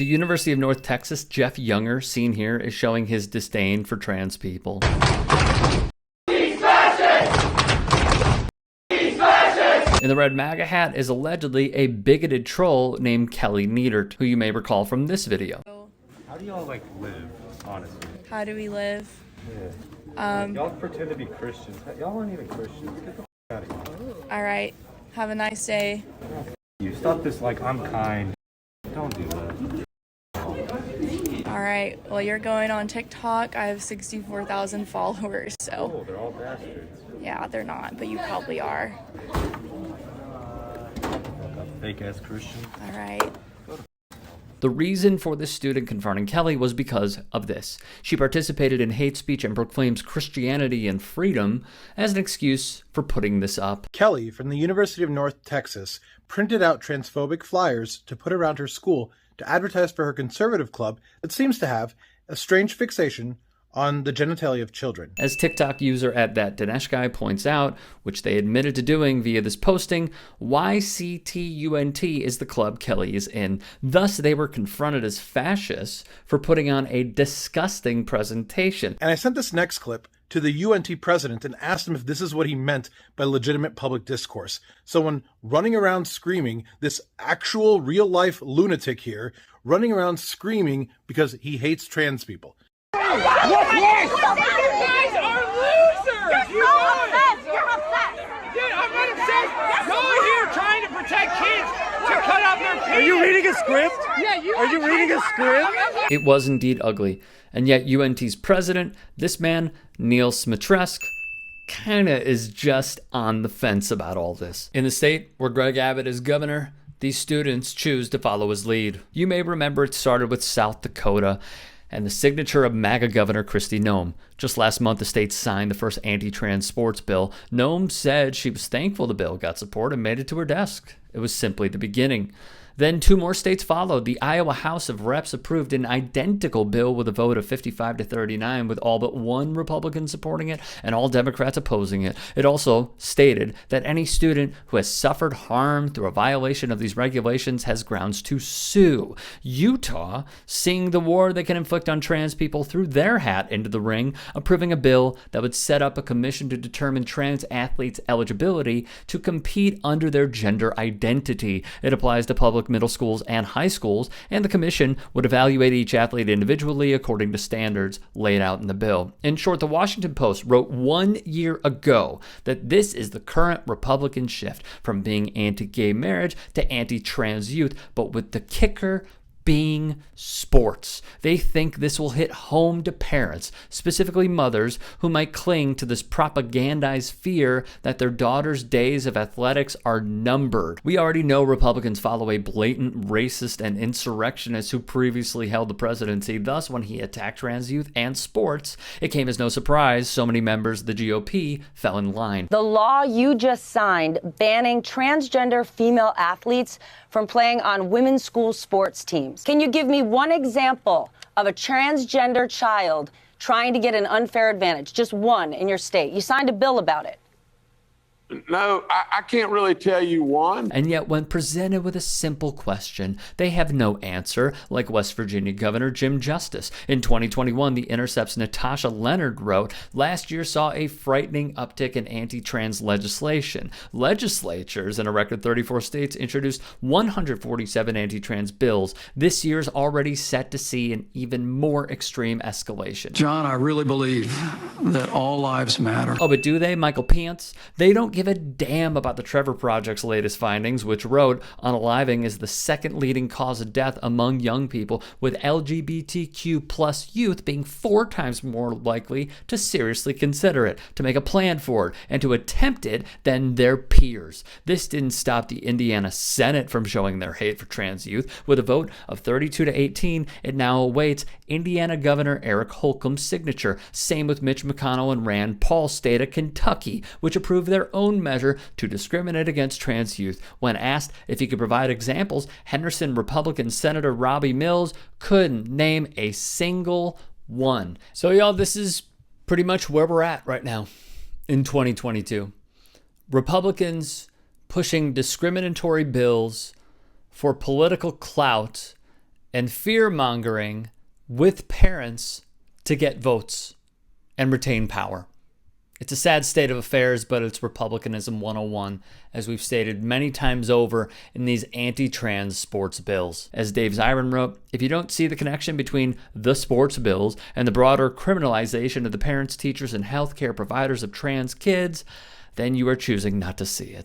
the University of North Texas, Jeff Younger, seen here, is showing his disdain for trans people. In the red MAGA hat is allegedly a bigoted troll named Kelly Neidert, who you may recall from this video. How do y'all live, honestly? How do we live? Yeah. Y'all pretend to be Christians. Y'all aren't even Christians. Get the out of here. All right. Have a nice day. You stop this I'm kind. Don't do that. All right. Well, you're going on TikTok. I have 64,000 followers, so. Oh, they're all bastards. Yeah, they're not, but you probably are. Fake-ass Christian. All right. The reason for this student confronting Kelly was because of this. She participated in hate speech and proclaims Christianity and freedom as an excuse for putting this up. Kelly from the University of North Texas printed out transphobic flyers to put around her school to advertise for her conservative club that seems to have a strange fixation on the genitalia of children. As TikTok user at that Dinesh guy points out, which they admitted to doing via this posting, YCTUNT is the club Kelly is in. Thus, they were confronted as fascists for putting on a disgusting presentation. And I sent this next clip to the UNT president and asked him if this is what he meant by legitimate public discourse. Someone running around screaming, this actual real-life lunatic here, running around screaming because he hates trans people. You guys are losers! You're upset! Dude, I'm not upset! Y'all are here trying to protect kids to cut off their penis! Are you reading a script? Yeah, you Are you reading a script? It was indeed ugly. And yet UNT's president, this man, Neil Smatresk, kinda is just on the fence about all this. In the state where Greg Abbott is governor, these students choose to follow his lead. You may remember it started with South Dakota and the signature of MAGA Governor Kristi Noem. Just last month, the state signed the first anti-trans sports bill. Noem said she was thankful the bill got support and made it to her desk. It was simply the beginning. Then 2 more states followed. The Iowa House of Reps approved an identical bill with a vote of 55-39, with all but 1 Republican supporting it and all Democrats opposing it. It also stated that any student who has suffered harm through a violation of these regulations has grounds to sue. Utah, seeing the war they can inflict on trans people, threw their hat into the ring, approving a bill that would set up a commission to determine trans athletes' eligibility to compete under their gender identity. It applies to public middle schools and high schools, and the commission would evaluate each athlete individually according to standards laid out in the bill. In short, the Washington Post wrote 1 year ago that this is the current Republican shift from being anti-gay marriage to anti-trans youth, but with the kicker being sports. They think this will hit home to parents, specifically mothers, who might cling to this propagandized fear that their daughters' days of athletics are numbered. We already know Republicans follow a blatant racist and insurrectionist who previously held the presidency. Thus, when he attacked trans youth and sports, it came as no surprise so many members of the GOP fell in line. The law you just signed banning transgender female athletes from playing on women's school sports teams. Can you give me one example of a transgender child trying to get an unfair advantage? Just one in your state. You signed a bill about it. No, I can't really tell you one. And yet, when presented with a simple question, they have no answer, like West Virginia Governor Jim Justice. In 2021, The Intercept's Natasha Leonard wrote, last year saw a frightening uptick in anti-trans legislation. Legislatures in a record 34 states introduced 147 anti-trans bills. This year's already set to see an even more extreme escalation. John, I really believe that all lives matter. Oh, but do they, Michael Pence? They don't give a damn about the Trevor Project's latest findings, which wrote unaliving is the second leading cause of death among young people, with LGBTQ plus youth being 4 times more likely to seriously consider it, to make a plan for it, and to attempt it than their peers. This didn't stop the Indiana Senate from showing their hate for trans youth. With a vote of 32-18, it now awaits Indiana Governor Eric Holcomb's signature. Same with Mitch McConnell and Rand Paul's state of Kentucky, which approved their own measure to discriminate against trans youth. When asked if he could provide examples, Henderson Republican Senator Robbie Mills couldn't name a single one. So y'all, this is pretty much where we're at right now in 2022. Republicans pushing discriminatory bills for political clout and fear-mongering with parents to get votes and retain power. It's a sad state of affairs, but it's Republicanism 101, as we've stated many times over in these anti-trans sports bills. As Dave Zirin wrote, if you don't see the connection between the sports bills and the broader criminalization of the parents, teachers, and healthcare providers of trans kids, then you are choosing not to see it.